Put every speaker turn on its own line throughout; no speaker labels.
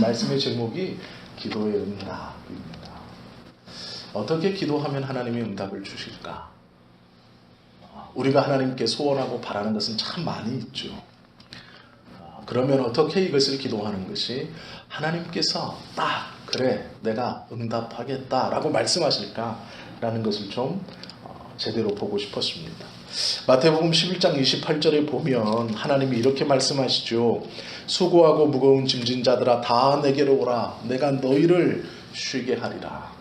말씀의 제목이 기도의 응답입니다. 어떻게 기도하면 하나님이 응답을 주실까? 우리가 하나님께 소원하고 바라는 것은 참 많이 있죠. 그러면 어떻게 이것을 기도하는 것이 하나님께서 딱 그래 내가 응답하겠다라고 말씀하실까라는 것을 좀 제대로 보고 싶었습니다. 마태복음 11장 28절에 보면 하나님이 이렇게 말씀하시죠. 수고하고 무거운 짐진 자들아 다 내게로 오라. 내가 너희를 쉬게 하리라.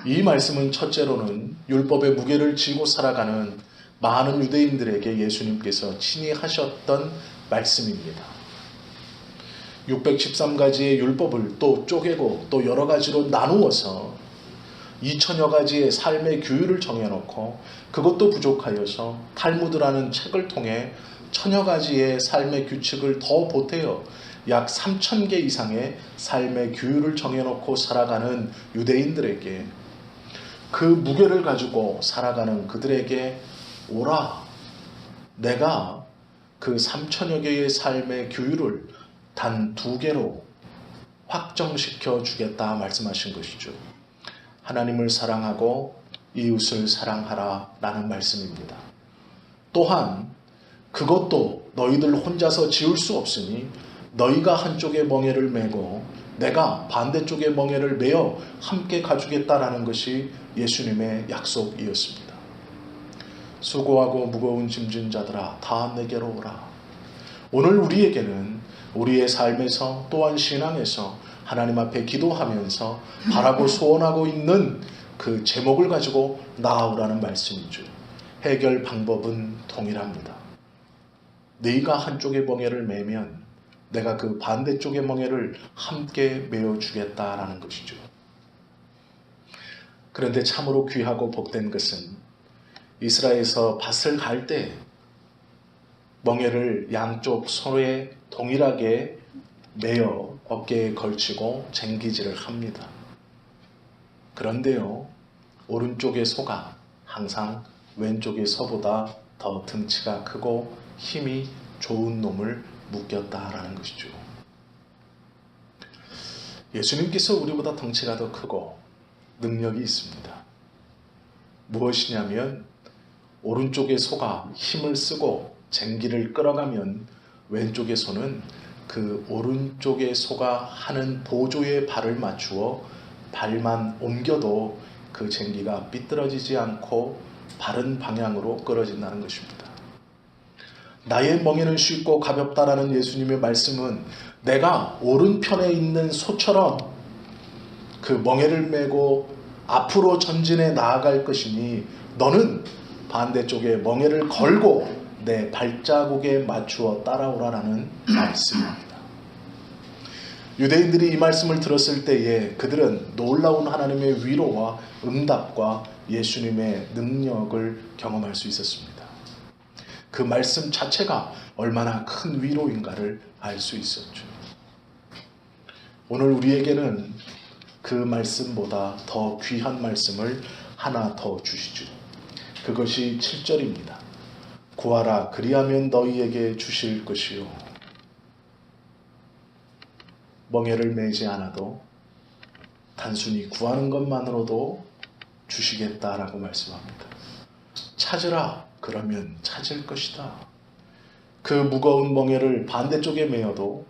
이 말씀은 첫째로는 율법의 무게를 지고 살아가는 많은 유대인들에게 예수님께서 친히 하셨던 말씀입니다. 613가지의 율법을 또 쪼개고 또 여러 가지로 나누어서 2000여 가지의 삶의 규율을 정해놓고 그것도 부족하여서 탈무드라는 책을 통해 1000여 가지의 삶의 규칙을 더 보태어 약 3000개 이상의 삶의 규율을 정해놓고 살아가는 유대인들에게 그 무게를 가지고 살아가는 그들에게 오라. 내가 그 3000여 개의 삶의 규율을 단 2개로 확정시켜 주겠다 말씀하신 것이죠. 하나님을 사랑하고 이웃을 사랑하라 라는 말씀입니다. 또한 그것도 너희들 혼자서 지을 수 없으니 너희가 한쪽에 멍에를 메고 내가 반대쪽에 멍에를 메어 함께 가주겠다라는 것이 예수님의 약속이었습니다. 수고하고 무거운 짐진 자들아 다 내게로 오라. 오늘 우리에게는 우리의 삶에서 또한 신앙에서 하나님 앞에 기도하면서 바라고 소원하고 있는 그 제목을 가지고 나아오라는 말씀이죠. 해결 방법은 동일합니다. 네가 한쪽의 멍에를 메면 내가 그 반대쪽의 멍에를 함께 메어주겠다라는 것이죠. 그런데 참으로 귀하고 복된 것은 이스라엘에서 밭을 갈 때 멍에를 양쪽 손에 동일하게 메어 어깨에 걸치고 쟁기질을 합니다. 그런데요, 오른쪽의 소가 항상 왼쪽의 소보다 더 등치가 크고 힘이 좋은 놈을 묶였다라는 것이죠. 예수님께서 우리보다 덩치가 더 크고 능력이 있습니다. 무엇이냐면 오른쪽의 소가 힘을 쓰고 쟁기를 끌어가면 왼쪽의 소는 그 오른쪽의 소가 하는 보조에 발을 맞추어 발만 옮겨도 그 쟁기가 삐뚤어지지 않고 바른 방향으로 끌어진다는 것입니다. 나의 멍에는 쉽고 가볍다라는 예수님의 말씀은 내가 오른편에 있는 소처럼 그 멍에를 메고 앞으로 전진해 나아갈 것이니 너는 반대쪽에 멍에를 걸고 내 발자국에 맞추어 따라오라라는 말씀입니다. 유대인들이 이 말씀을 들었을 때에 그들은 놀라운 하나님의 위로와 응답과 예수님의 능력을 경험할 수 있었습니다. 그 말씀 자체가 얼마나 큰 위로인가를 알 수 있었죠. 오늘 우리에게는 그 말씀보다 더 귀한 말씀을 하나 더 주시죠. 그것이 7절입니다. 구하라 그리하면 너희에게 주실 것이요. 멍에를 메지 않아도 단순히 구하는 것만으로도 주시겠다라고 말씀합니다. 찾으라 그러면 찾을 것이다. 그 무거운 멍에를 반대쪽에 메어도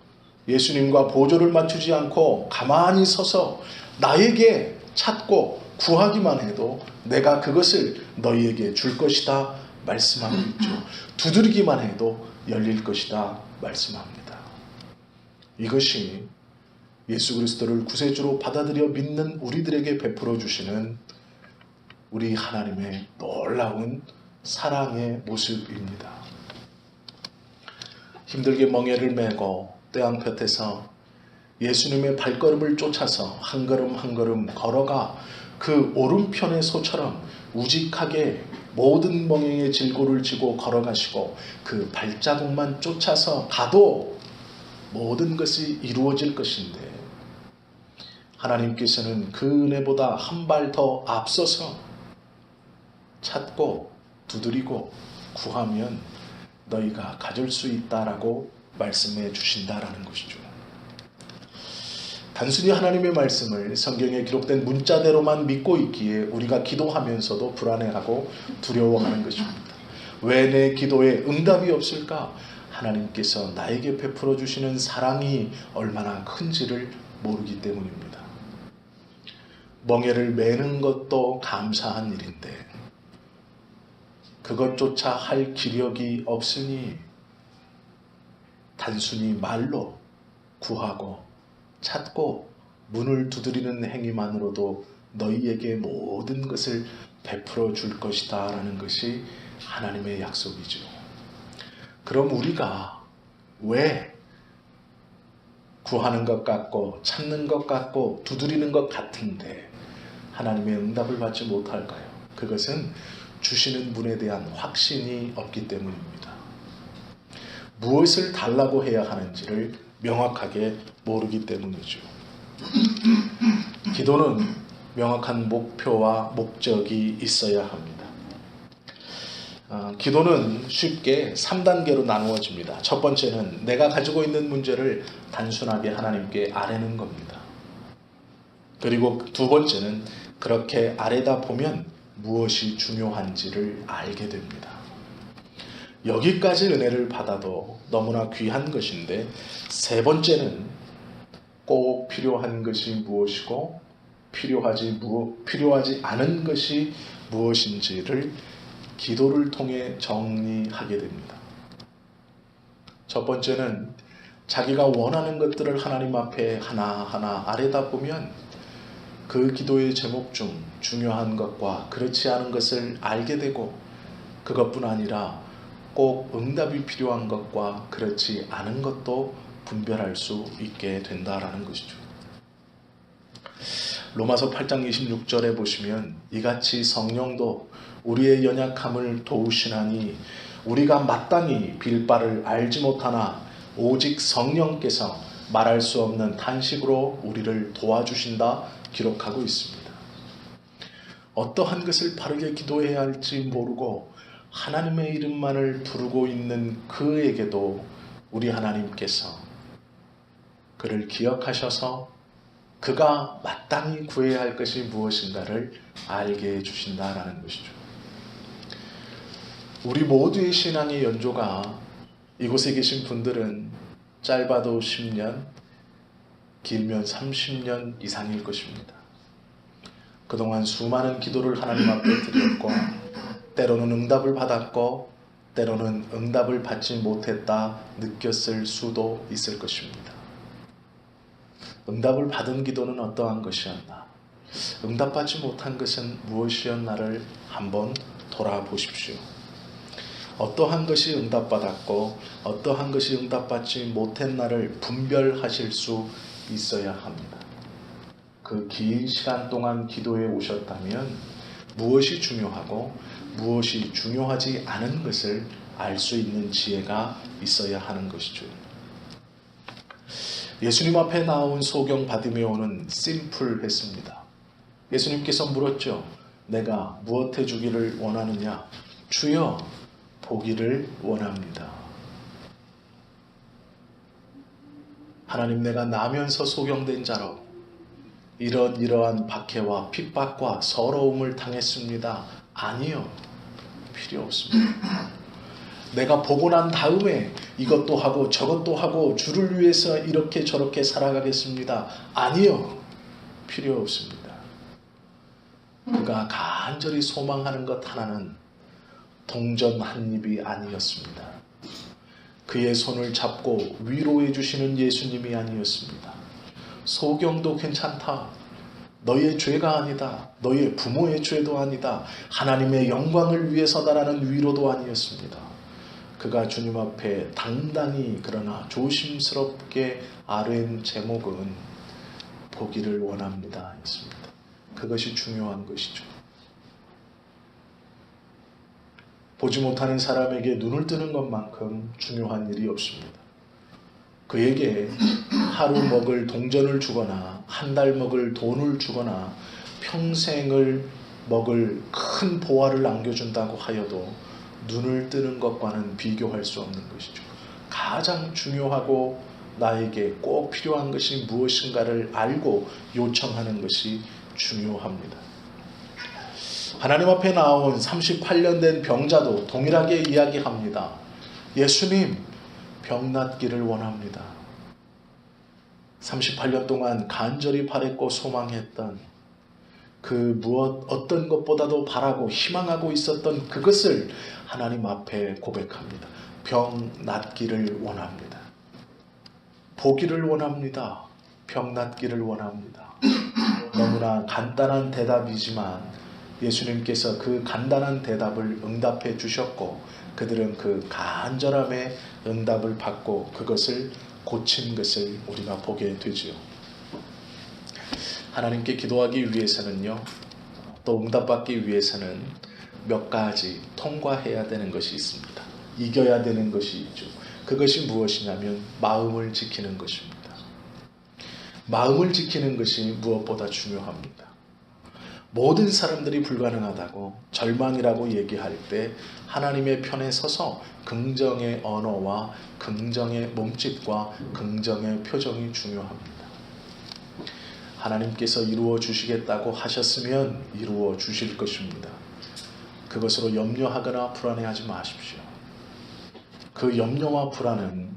예수님과 보조를 맞추지 않고 가만히 서서 나에게 찾고 구하기만 해도 내가 그것을 너희에게 줄 것이다 말씀하고 있죠. 두드리기만 해도 열릴 것이다 말씀합니다. 이것이 예수 그리스도를 구세주로 받아들여 믿는 우리들에게 베풀어 주시는 우리 하나님의 놀라운 사랑의 모습입니다. 힘들게 멍에를 메고 떼양볕에서 예수님의 발걸음을 쫓아서 한 걸음 한 걸음 걸어가 그 오른편의 소처럼 우직하게 모든 멍에의 질고를 지고 걸어가시고 그 발자국만 쫓아서 가도 모든 것이 이루어질 것인데 하나님께서는 그 은혜보다 한 발 더 앞서서 찾고 두드리고 구하면 너희가 가질 수 있다라고 말씀해 주신다라는 것이죠. 단순히 하나님의 말씀을 성경에 기록된 문자대로만 믿고 있기에 우리가 기도하면서도 불안해하고 두려워하는 것입니다. 왜 내 기도에 응답이 없을까? 하나님께서 나에게 베풀어 주시는 사랑이 얼마나 큰지를 모르기 때문입니다. 멍에를 매는 것도 감사한 일인데 그것조차 할 기력이 없으니 단순히 말로 구하고 찾고 문을 두드리는 행위만으로도 너희에게 모든 것을 베풀어 줄 것이다 라는 것이 하나님의 약속이죠. 그럼 우리가 왜 구하는 것 같고 찾는 것 같고 두드리는 것 같은데 하나님의 응답을 받지 못할까요? 그것은 주시는 분에 대한 확신이 없기 때문입니다. 무엇을 달라고 해야 하는지를 명확하게 모르기 때문이죠. 기도는 명확한 목표와 목적이 있어야 합니다. 기도는 쉽게 3단계로 나누어집니다. 첫 번째는 내가 가지고 있는 문제를 단순하게 하나님께 아뢰는 겁니다. 그리고 두 번째는 그렇게 아뢰다 보면 무엇이 중요한지를 알게 됩니다. 여기까지 은혜를 받아도 너무나 귀한 것인데 세 번째는 꼭 필요한 것이 무엇이고 필요하지 않은 것이 무엇인지를 기도를 통해 정리하게 됩니다. 첫 번째는 자기가 원하는 것들을 하나님 앞에 하나하나 아뢰다 보면 그 기도의 제목 중 중요한 것과 그렇지 않은 것을 알게 되고 그것뿐 아니라 꼭 응답이 필요한 것과 그렇지 않은 것도 분별할 수 있게 된다라는 것이죠. 로마서 8장 26절에 보시면 이같이 성령도 우리의 연약함을 도우시나니 우리가 마땅히 빌 바를 알지 못하나 오직 성령께서 말할 수 없는 탄식으로 우리를 도와주신다 기록하고 있습니다. 어떠한 것을 바르게 기도해야 할지 모르고 하나님의 이름만을 부르고 있는 그에게도 우리 하나님께서 그를 기억하셔서 그가 마땅히 구해야 할 것이 무엇인가를 알게 해주신다라는 것이죠. 우리 모두의 신앙의 연조가 이곳에 계신 분들은 짧아도 10년, 길면 30년 이상일 것입니다. 그동안 수많은 기도를 하나님 앞에 드렸고 때로는 응답을 받았고 때로는 응답을 받지 못했다 느꼈을 수도 있을 것입니다. 응답을 받은 기도는 어떠한 것이었나? 응답받지 못한 것은 무엇이었나를 한번 돌아보십시오. 어떠한 것이 응답받았고 어떠한 것이 응답받지 못했나를 분별하실 수 있어야 합니다. 그 긴 시간 동안 기도해 오셨다면 무엇이 중요하고 무엇이 중요하지 않은 것을 알 수 있는 지혜가 있어야 하는 것이죠. 예수님 앞에 나온 소경 바디메오는 심플했습니다. 예수님께서 물었죠. 내가 무엇 해주기를 원하느냐? 주여 보기를 원합니다. 하나님, 내가 나면서 소경된 자로 이러한 박해와 핍박과 서러움을 당했습니다. 아니요, 필요 없습니다. 내가 보고 난 다음에 이것도 하고 저것도 하고 주를 위해서 이렇게 저렇게 살아가겠습니다. 아니요, 필요 없습니다. 그가 간절히 소망하는 것 하나는 동전 한 입이 아니었습니다. 그의 손을 잡고 위로해 주시는 예수님이 아니었습니다. 소경도 괜찮다. 너의 죄가 아니다. 너의 부모의 죄도 아니다. 하나님의 영광을 위해서다라는 위로도 아니었습니다. 그가 주님 앞에 당당히 그러나 조심스럽게 아뢰는 제목은 보기를 원합니다 였습니다. 그것이 중요한 것이죠. 보지 못하는 사람에게 눈을 뜨는 것만큼 중요한 일이 없습니다. 그에게 하루 먹을 동전을 주거나 한 달 먹을 돈을 주거나 평생을 먹을 큰 보화를 남겨준다고 하여도 눈을 뜨는 것과는 비교할 수 없는 것이죠. 가장 중요하고 나에게 꼭 필요한 것이 무엇인가를 알고 요청하는 것이 중요합니다. 하나님 앞에 나온 38년 된 병자도 동일하게 이야기합니다. 예수님, 병 낫기를 원합니다. 38년 동안 간절히 바랬고 소망했던 그 어떤 것보다도 바라고 희망하고 있었던 그것을 하나님 앞에 고백합니다. 병 낫기를 원합니다. 보기를 원합니다. 병 낫기를 원합니다. 너무나 간단한 대답이지만 예수님께서 그 간단한 대답을 응답해 주셨고 그들은 그 간절함의 응답을 받고 그것을 고친 것을 우리가 보게 되지요. 하나님께 기도하기 위해서는요, 또 응답받기 위해서는 몇 가지 통과해야 되는 것이 있습니다. 이겨야 되는 것이 있죠. 그것이 무엇이냐면 마음을 지키는 것입니다. 마음을 지키는 것이 무엇보다 중요합니다. 모든 사람들이 불가능하다고 절망이라고 얘기할 때 하나님의 편에 서서 긍정의 언어와 긍정의 몸짓과 긍정의 표정이 중요합니다. 하나님께서 이루어 주시겠다고 하셨으면 이루어 주실 것입니다. 그것으로 염려하거나 불안해하지 마십시오. 그 염려와 불안은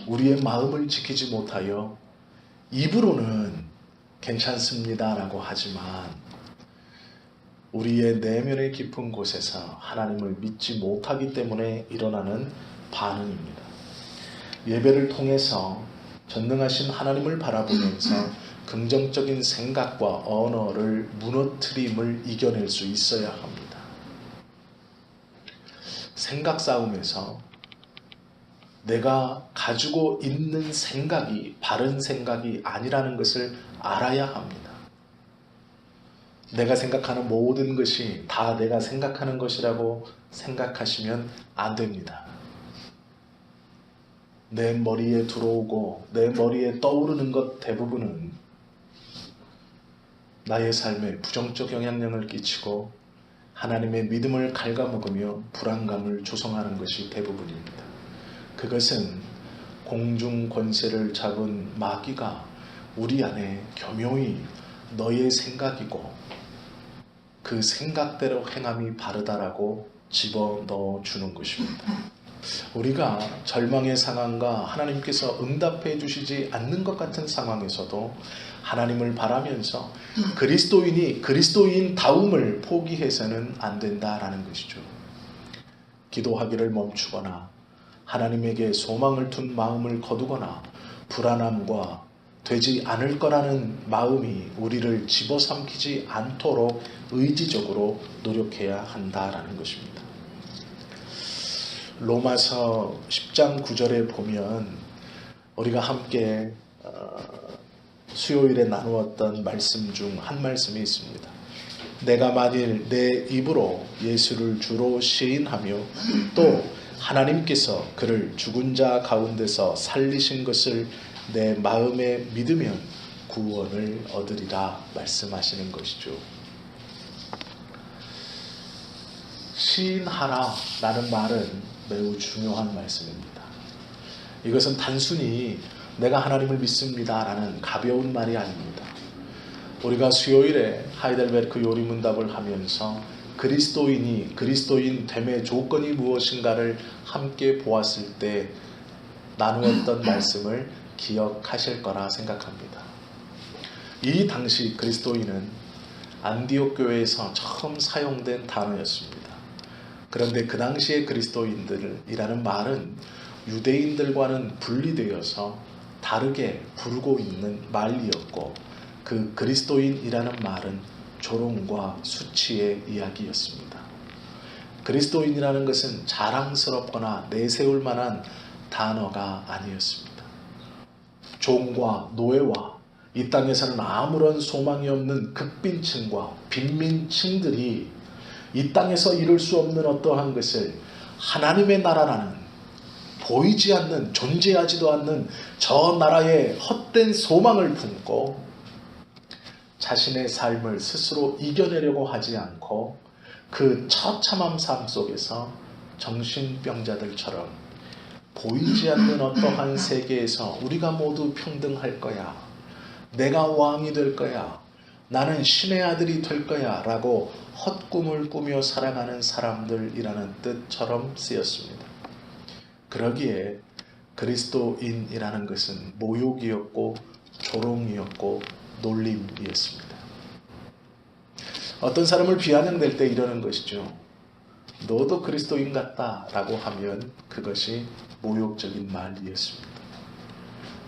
우리의 마음을 지키지 못하여 입으로는 괜찮습니다라고 하지만 우리의 내면의 깊은 곳에서 하나님을 믿지 못하기 때문에 일어나는 반응입니다. 예배를 통해서 전능하신 하나님을 바라보면서 긍정적인 생각과 언어를 무너뜨림을 이겨낼 수 있어야 합니다. 생각 싸움에서 내가 가지고 있는 생각이 바른 생각이 아니라는 것을 알아야 합니다. 내가 생각하는 모든 것이 다 내가 생각하는 것이라고 생각하시면 안 됩니다. 내 머리에 들어오고 내 머리에 떠오르는 것 대부분은 나의 삶에 부정적 영향력을 끼치고 하나님의 믿음을 갉아먹으며 불안감을 조성하는 것이 대부분입니다. 그것은 공중 권세를 잡은 마귀가 우리 안에 교묘히 너의 생각이고 그 생각대로 행함이 바르다라고 집어넣어 주는 것입니다. 우리가 절망의 상황과 하나님께서 응답해 주시지 않는 것 같은 상황에서도 하나님을 바라면서 그리스도인이 그리스도인다움을 포기해서는 안 된다라는 것이죠. 기도하기를 멈추거나 하나님에게 소망을 둔 마음을 거두거나 불안함과 되지 않을 거라는 마음이 우리를 집어삼키지 않도록 의지적으로 노력해야 한다라는 것입니다. 로마서 10장 9절에 보면 우리가 함께 수요일에 나누었던 말씀 중 한 말씀이 있습니다. 내가 만일 내 입으로 예수를 주로 시인하며 또 하나님께서 그를 죽은 자 가운데서 살리신 것을 내 마음에 믿으면 구원을 얻으리라 말씀하시는 것이죠. 시인하라 라는 말은 매우 중요한 말씀입니다. 이것은 단순히 내가 하나님을 믿습니다 라는 가벼운 말이 아닙니다. 우리가 수요일에 하이델베르크 요리문답을 하면서 그리스도인이 그리스도인 됨의 조건이 무엇인가를 함께 보았을 때 나누었던 말씀을 기억하실 거라 생각합니다. 이 당시 그리스도인은 안디옥 교회에서 처음 사용된 단어였습니다. 그런데 그 당시의 그리스도인들이라는 말은 유대인들과는 분리되어서 다르게 부르고 있는 말이었고 그 그리스도인이라는 말은 조롱과 수치의 이야기였습니다. 그리스도인이라는 것은 자랑스럽거나 내세울 만한 단어가 아니었습니다. 종과 노예와 이 땅에서는 아무런 소망이 없는 극빈층과 빈민층들이 이 땅에서 이룰 수 없는 어떠한 것을 하나님의 나라라는 보이지 않는 존재하지도 않는 저 나라의 헛된 소망을 품고 자신의 삶을 스스로 이겨내려고 하지 않고 그 처참한 삶 속에서 정신병자들처럼 보이지 않는 어떠한 세계에서 우리가 모두 평등할 거야. 내가 왕이 될 거야. 나는 신의 아들이 될 거야. 라고 헛꿈을 꾸며 살아가는 사람들이라는 뜻처럼 쓰였습니다. 그러기에 그리스도인이라는 것은 모욕이었고 조롱이었고 놀림이었습니다. 어떤 사람을 비아냥댈 때 이러는 것이죠. 너도 그리스도인 같다 라고 하면 그것이 모욕적인 말이었습니다.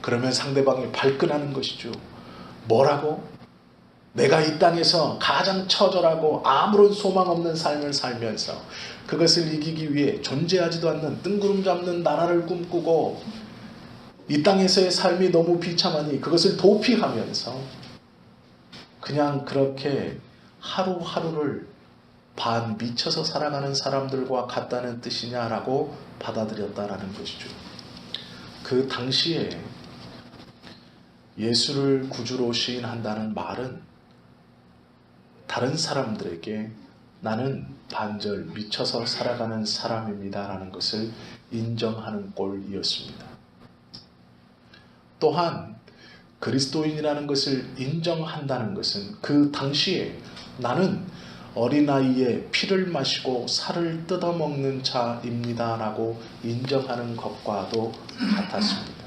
그러면 상대방이 발끈하는 것이죠. 뭐라고? 내가 이 땅에서 가장 처절하고 아무런 소망 없는 삶을 살면서 그것을 이기기 위해 존재하지도 않는 뜬구름 잡는 나라를 꿈꾸고 이 땅에서의 삶이 너무 비참하니 그것을 도피하면서 그냥 그렇게 하루하루를 반 미쳐서 살아가는 사람들과 같다는 뜻이냐라고 받아들였다라는 것이죠. 그 당시에 예수를 구주로 시인한다는 말은 다른 사람들에게 나는 반절 미쳐서 살아가는 사람입니다 라는 것을 인정하는 꼴이었습니다. 또한 그리스도인이라는 것을 인정한다는 것은 그 당시에 나는 어린아이의 피를 마시고 살을 뜯어먹는 자입니다 라고 인정하는 것과도 같았습니다.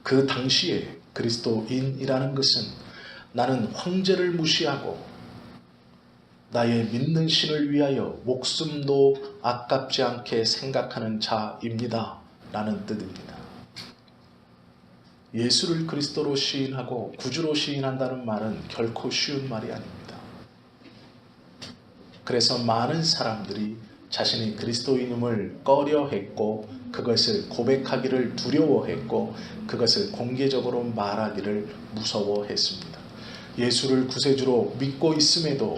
그 당시에 그리스도인이라는 것은 나는 황제를 무시하고 나의 믿는 신을 위하여 목숨도 아깝지 않게 생각하는 자입니다 라는 뜻입니다. 예수를 그리스도로 시인하고 구주로 시인한다는 말은 결코 쉬운 말이 아닙니다. 그래서 많은 사람들이 자신이 그리스도인임을 꺼려했고 그것을 고백하기를 두려워했고 그것을 공개적으로 말하기를 무서워했습니다. 예수를 구세주로 믿고 있음에도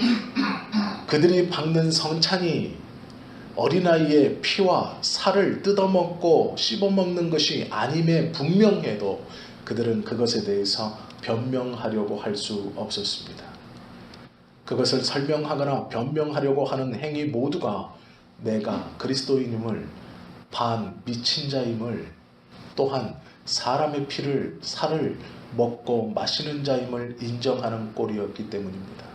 그들이 박는 성찬이 어린아이의 피와 살을 뜯어먹고 씹어먹는 것이 아님에 분명해도 그들은 그것에 대해서 변명하려고 할 수 없었습니다. 그것을 설명하거나 변명하려고 하는 행위 모두가 내가 그리스도인임을, 반 미친 자임을, 또한 사람의 피를, 살을 먹고 마시는 자임을 인정하는 꼴이었기 때문입니다.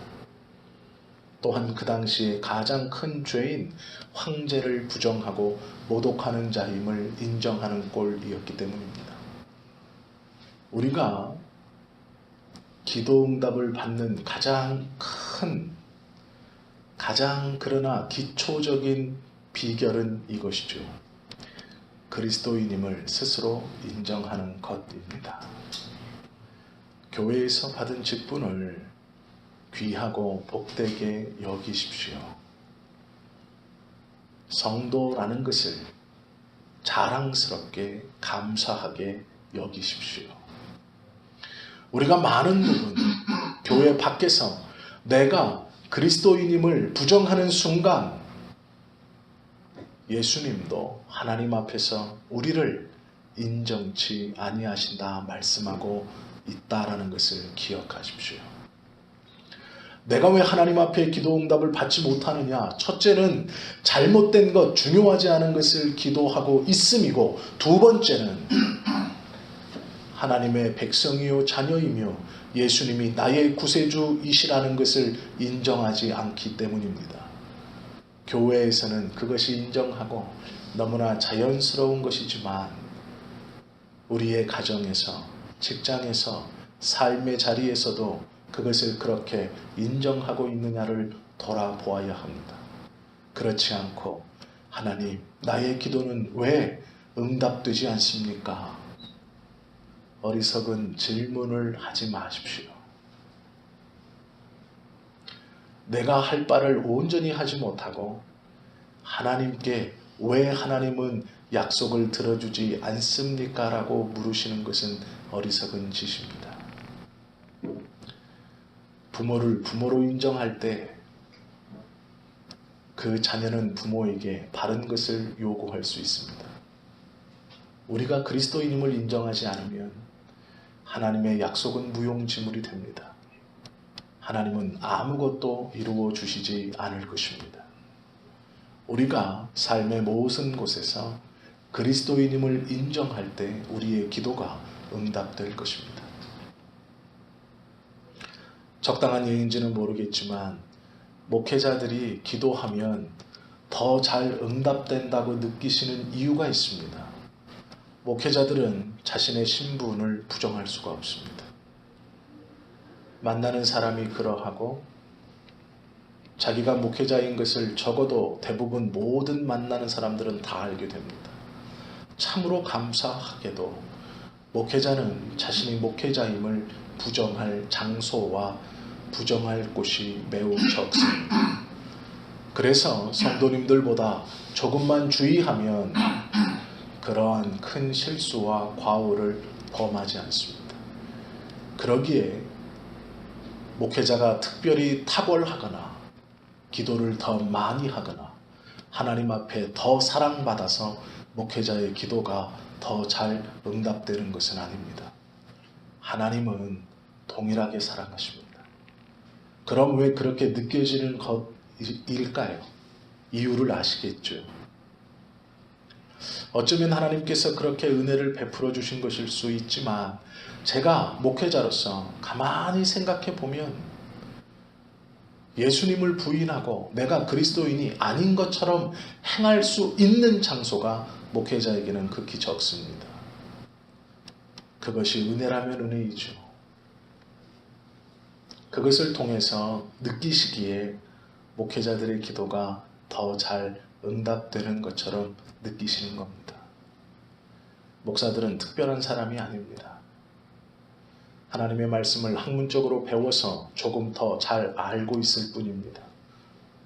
또한 그 당시에 가장 큰 죄인 황제를 부정하고 모독하는 자임을 인정하는 꼴이었기 때문입니다. 우리가 기도응답을 받는 가장 그러나 기초적인 비결은 이것이죠. 그리스도인임을 스스로 인정하는 것입니다. 교회에서 받은 직분을 귀하고 복되게 여기십시오. 성도라는 것을 자랑스럽게 감사하게 여기십시오. 우리가 많은 부분 교회 밖에서 내가 그리스도인임을 부정하는 순간 예수님도 하나님 앞에서 우리를 인정치 아니하신다 말씀하고 있다라는 것을 기억하십시오. 내가 왜 하나님 앞에 기도응답을 받지 못하느냐? 첫째는 잘못된 것, 중요하지 않은 것을 기도하고 있음이고, 두 번째는 하나님의 백성이요 자녀이며 예수님이 나의 구세주이시라는 것을 인정하지 않기 때문입니다. 교회에서는 그것이 인정하고 너무나 자연스러운 것이지만 우리의 가정에서, 직장에서, 삶의 자리에서도 그것을 그렇게 인정하고 있느냐를 돌아보아야 합니다. 그렇지 않고 하나님, 나의 기도는 왜 응답되지 않습니까? 어리석은 질문을 하지 마십시오. 내가 할 바를 온전히 하지 못하고 하나님께 왜 하나님은 약속을 들어주지 않습니까? 라고 물으시는 것은 어리석은 짓입니다. 부모를 부모로 인정할 때 그 자녀는 부모에게 바른 것을 요구할 수 있습니다. 우리가 그리스도인임을 인정하지 않으면 하나님의 약속은 무용지물이 됩니다. 하나님은 아무것도 이루어 주시지 않을 것입니다. 우리가 삶의 모든 곳에서 그리스도인임을 인정할 때 우리의 기도가 응답될 것입니다. 적당한 예인지는 모르겠지만 목회자들이 기도하면 더 잘 응답된다고 느끼시는 이유가 있습니다. 목회자들은 자신의 신분을 부정할 수가 없습니다. 만나는 사람이 그러하고 자기가 목회자인 것을 적어도 대부분 모든 만나는 사람들은 다 알게 됩니다. 참으로 감사하게도 목회자는 자신이 목회자임을 부정할 장소와 부정할 곳이 매우 적습니다. 그래서 성도님들보다 조금만 주의하면 그러한 큰 실수와 과오를 범하지 않습니다. 그러기에 목회자가 특별히 탁월하거나 기도를 더 많이 하거나 하나님 앞에 더 사랑받아서 목회자의 기도가 더 잘 응답되는 것은 아닙니다. 하나님은 동일하게 사랑하십니다. 그럼 왜 그렇게 느껴지는 것일까요? 이유를 아시겠죠? 어쩌면 하나님께서 그렇게 은혜를 베풀어 주신 것일 수 있지만 제가 목회자로서 가만히 생각해 보면 예수님을 부인하고 내가 그리스도인이 아닌 것처럼 행할 수 있는 장소가 목회자에게는 극히 적습니다. 그것이 은혜라면 은혜이죠. 그것을 통해서 느끼시기에 목회자들의 기도가 더 잘 응답되는 것처럼 느끼시는 겁니다. 목사들은 특별한 사람이 아닙니다. 하나님의 말씀을 학문적으로 배워서 조금 더 잘 알고 있을 뿐입니다.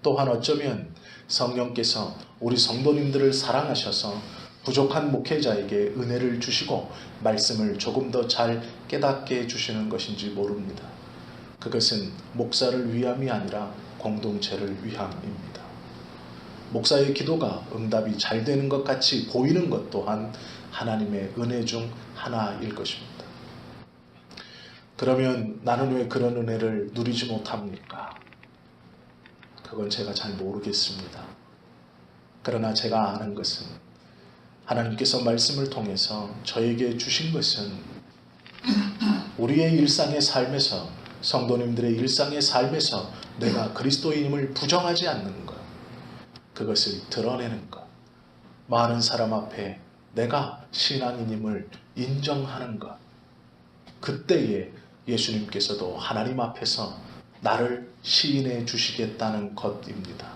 또한 어쩌면 성령께서 우리 성도님들을 사랑하셔서 부족한 목회자에게 은혜를 주시고 말씀을 조금 더 잘 깨닫게 해주시는 것인지 모릅니다. 그것은 목사를 위함이 아니라 공동체를 위함입니다. 목사의 기도가 응답이 잘 되는 것 같이 보이는 것 또한 하나님의 은혜 중 하나일 것입니다. 그러면 나는 왜 그런 은혜를 누리지 못합니까? 그건 제가 잘 모르겠습니다. 그러나 제가 아는 것은 하나님께서 말씀을 통해서 저에게 주신 것은 우리의 일상의 삶에서 성도님들의 일상의 삶에서 내가 그리스도인임을 부정하지 않는 것, 그것을 드러내는 것, 많은 사람 앞에 내가 신앙인임을 인정하는 것, 그때에 예수님께서도 하나님 앞에서 나를 시인해 주시겠다는 것입니다.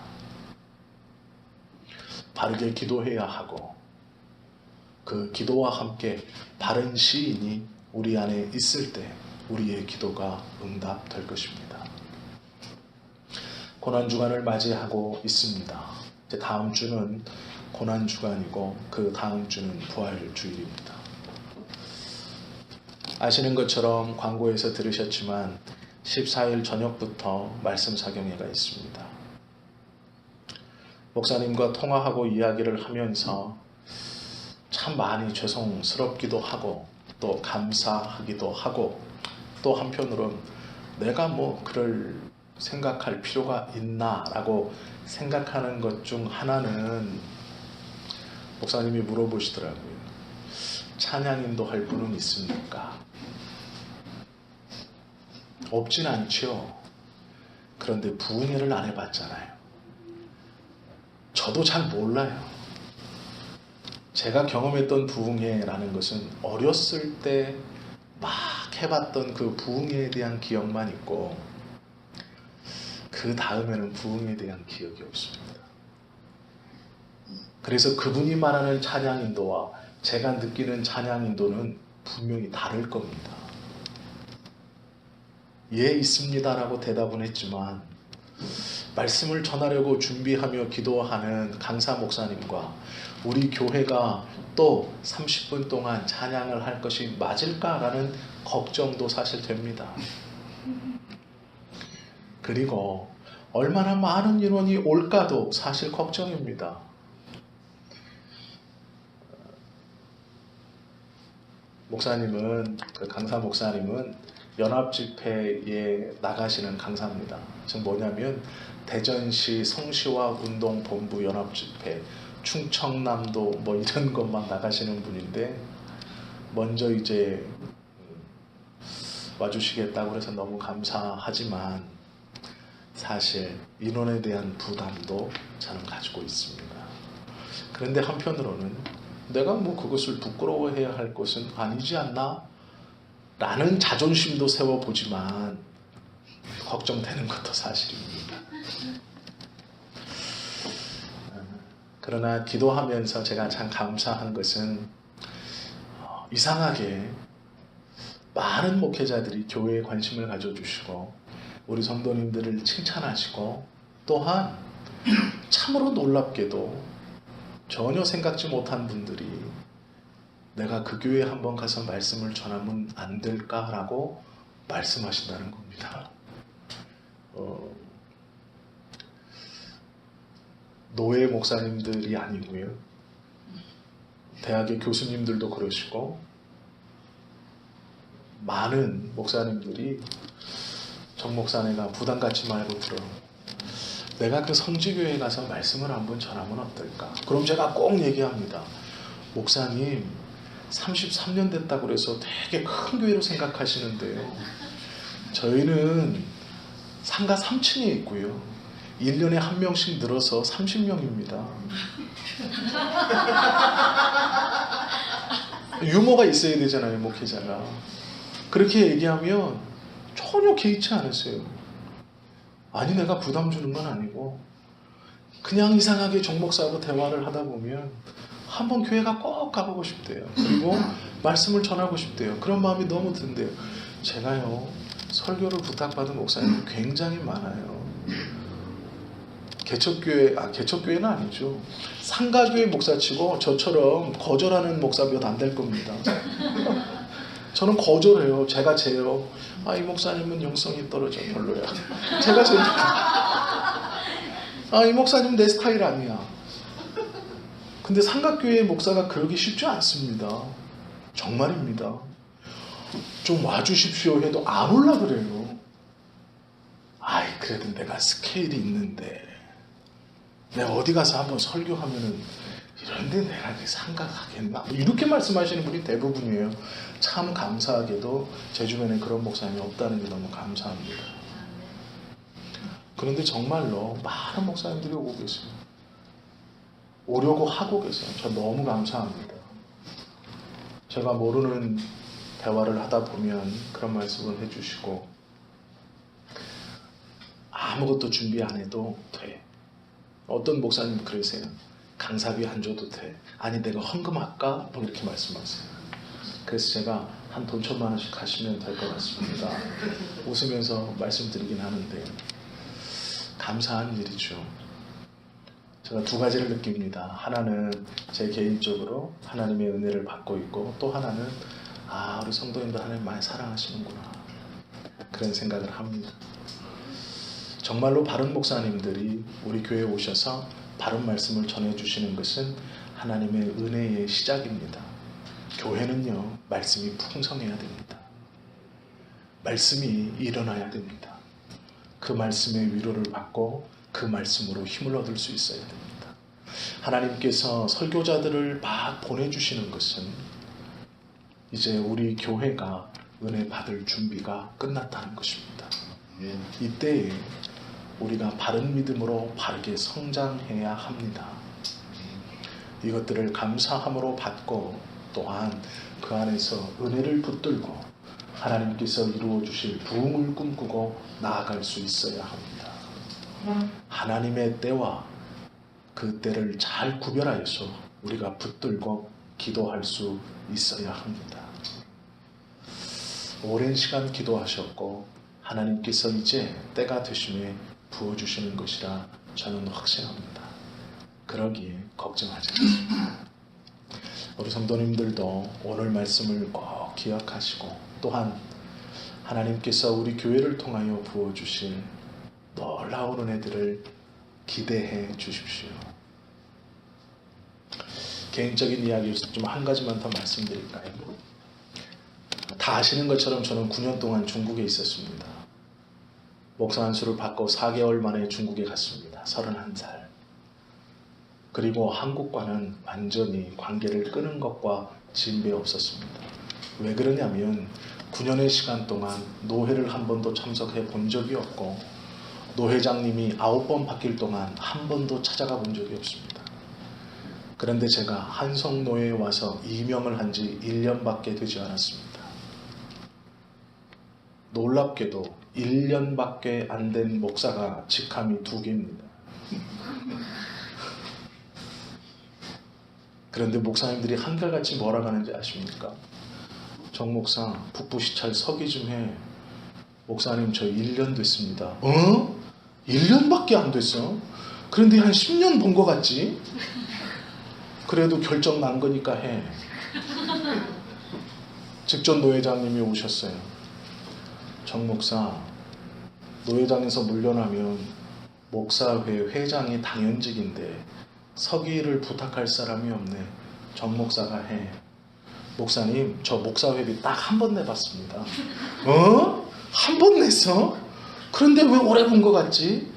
바르게 기도해야 하고 그 기도와 함께 바른 시인이 우리 안에 있을 때 우리의 기도가 응답될 것입니다. 고난주간을 맞이하고 있습니다. 이제 다음 주는 고난주간이고 그 다음 주는 부활주일입니다. 아시는 것처럼 광고에서 들으셨지만 14일 저녁부터 말씀 사경회가 있습니다. 목사님과 통화하고 이야기를 하면서 참 많이 죄송스럽기도 하고 또 감사하기도 하고 또 한편으로는 내가 그럴 생각할 필요가 있나 라고 생각하는 것 중 하나는 목사님이 물어보시더라고요. 찬양 인도할 분은 있습니까? 없진 않죠. 그런데 부흥회를 안 해봤잖아요. 저도 잘 몰라요. 제가 경험했던 부흥회라는 것은 어렸을 때 막 해봤던 그 부흥회에 대한 기억만 있고 그 다음에는 부흥회에 대한 기억이 없습니다. 그래서 그분이 말하는 찬양 인도와 제가 느끼는 찬양 인도는 분명히 다를 겁니다. 예, 있습니다라고 대답은 했지만 말씀을 전하려고 준비하며 기도하는 강사 목사님과 우리 교회가 또 30분 동안 찬양을 할 것이 맞을까라는 걱정도 사실 됩니다. 그리고 얼마나 많은 인원이 올까도 사실 걱정입니다. 목사님은, 그 강사 목사님은 연합 집회에 나가시는 강사입니다. 지금 뭐냐면 대전시 성시와 운동본부 연합 집회, 충청남도 뭐 이런 것만 나가시는 분인데 먼저 이제 와주시겠다고 해서 너무 감사하지만 사실 인원에 대한 부담도 저는 가지고 있습니다. 그런데 한편으로는 내가 뭐 그것을 부끄러워해야 할 것은 아니지 않나? 라는 자존심도 세워보지만 걱정되는 것도 사실입니다. 그러나 기도하면서 제가 참 감사한 것은 이상하게 많은 목회자들이 교회에 관심을 가져주시고 우리 성도님들을 칭찬하시고 또한 참으로 놀랍게도 전혀 생각지 못한 분들이 내가 그 교회에 한번 가서 말씀을 전하면 안 될까라고 말씀하신다는 겁니다. 노예 목사님들이 아니고요. 대학의 교수님들도 그러시고 많은 목사님들이 정 목사네가 부담 갖지 말고 들어. 내가 그 성지교회에 가서 말씀을 한번 전하면 어떨까? 그럼 제가 꼭 얘기합니다. 목사님 33년 됐다고 그래서 되게 큰 교회로 생각하시는데요. 저희는 상가 3층에 있고요. 1년에 한 명씩 늘어서 30명입니다. 유머가 있어야 되잖아요, 목회자가. 그렇게 얘기하면 전혀 개의치 않으세요. 아니 내가 부담 주는 건 아니고 그냥 이상하게 정 목사하고 대화를 하다 보면 한번 교회가 꼭 가보고 싶대요. 그리고 말씀을 전하고 싶대요. 그런 마음이 너무 든대요. 제가요 설교를 부탁받은 목사님이 굉장히 많아요. 개척교회는 아니죠. 상가교회 목사치고 저처럼 거절하는 목사 몇 안 될 겁니다. 저는 거절해요. 제가 재요. 이 목사님은 영성이 떨어져 별로야. 제가 재요. 이 목사님 내 스타일 아니야. 근데 삼각교회 목사가 그러기 쉽지 않습니다. 정말입니다. 좀 와주십시오 해도 안 올라 그래요. 그래도 내가 스케일이 있는데 내가 어디 가서 한번 설교하면은 이런데 내가 상각하겠나? 이렇게 말씀하시는 분이 대부분이에요. 참 감사하게도 제 주변에 그런 목사님이 없다는 게 너무 감사합니다. 그런데 정말로 많은 목사님들이 오고 계세요. 오려고 하고 계세요. 저 너무 감사합니다. 제가 모르는 대화를 하다 보면 그런 말씀을 해주시고 아무것도 준비 안 해도 돼. 어떤 목사님 그러세요. 강사비 안 줘도 돼. 아니 내가 헌금할까? 뭐 이렇게 말씀하세요. 그래서 제가 한 돈 1,000만 원씩 하시면 될 것 같습니다. 웃으면서 말씀드리긴 하는데 감사한 일이죠. 제가 두 가지를 느낍니다. 하나는 제 개인적으로 하나님의 은혜를 받고 있고 또 하나는 우리 성도님들 하나님 많이 사랑하시는구나 그런 생각을 합니다. 정말로 바른 목사님들이 우리 교회에 오셔서 바른 말씀을 전해주시는 것은 하나님의 은혜의 시작입니다. 교회는요 말씀이 풍성해야 됩니다. 말씀이 일어나야 됩니다. 그 말씀의 위로를 받고 그 말씀으로 힘을 얻을 수 있어야 됩니다. 하나님께서 설교자들을 막 보내주시는 것은 이제 우리 교회가 은혜 받을 준비가 끝났다는 것입니다. 이때에 우리가 바른 믿음으로 바르게 성장해야 합니다. 이것들을 감사함으로 받고 또한 그 안에서 은혜를 붙들고 하나님께서 이루어 주실 부흥을 꿈꾸고 나아갈 수 있어야 합니다. 하나님의 때와 그 때를 잘 구별하여서 우리가 붙들고 기도할 수 있어야 합니다. 오랜 시간 기도하셨고 하나님께서 이제 때가 되심에 부어주시는 것이라 저는 확신합니다. 그러기에 걱정하지 마십시오. 우리 성도님들도 오늘 말씀을 꼭 기억하시고 또한 하나님께서 우리 교회를 통하여 부어주실 놀라운 은혜들을 기대해 주십시오. 개인적인 이야기에서 좀 한 가지만 더 말씀드릴까요? 다 아시는 것처럼 저는 9년 동안 중국에 있었습니다. 목사 안수를 받고 4개월 만에 중국에 갔습니다. 31살. 그리고 한국과는 완전히 관계를 끊은 것과 진배 없었습니다. 왜 그러냐면 9년의 시간 동안 노회를 한 번도 참석해 본 적이 없고 노회장님이 9번 바뀔 동안 한 번도 찾아가 본 적이 없습니다. 그런데 제가 한성노회에 와서 임명을 한 지 1년밖에 되지 않았습니다. 놀랍게도 1년밖에 안 된 목사가 직함이 2개입니다. 그런데 목사님들이 한결같이 뭐라 하는지 아십니까? 정 목사 북부시찰 서기 좀 해. 목사님 저 1년 됐습니다. 어? 1년밖에 안 됐어? 그런데 한 10년 본 것 같지? 그래도 결정 난 거니까 해. 직전 노회장님이 오셨어요. 정 목사, 노회장에서 물러나면 목사회 회장이 당연직인데 서기를 부탁할 사람이 없네. 정 목사가 해. 목사님, 저 목사회비 딱 한 번 내봤습니다. 어? 한 번 냈어? 그런데 왜 오래 본 것 같지?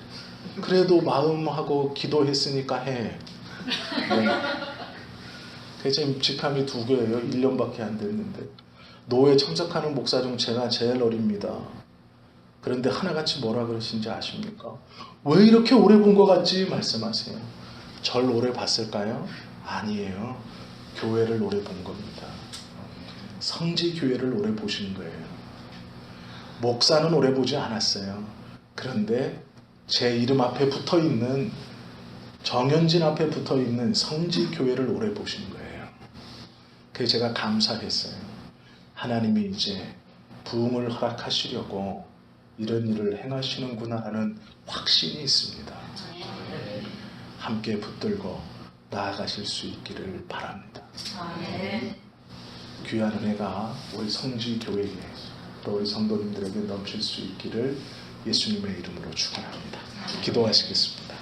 그래도 마음하고 기도했으니까 해. 네. 지금 직함이 2개예요. 1년밖에 안 됐는데. 노회 참석하는 목사 중 제가 제일 어립니다. 그런데 하나같이 뭐라 그러신지 아십니까? 왜 이렇게 오래 본 것 같지? 말씀하세요. 절 오래 봤을까요? 아니에요. 교회를 오래 본 겁니다. 성지교회를 오래 보신 거예요. 목사는 오래 보지 않았어요. 그런데 제 이름 앞에 붙어있는 정현진 앞에 붙어있는 성지교회를 오래 보신 거예요. 그래서 제가 감사했어요. 하나님이 이제 부흥을 허락하시려고 이런 일을 행하시는구나 하는 확신이 있습니다. 함께 붙들고 나아가실 수 있기를 바랍니다. 귀한 은혜가 우리 성지교회에 또 우리 성도님들에게 넘칠 수 있기를 예수님의 이름으로 축원합니다. 기도하시겠습니다.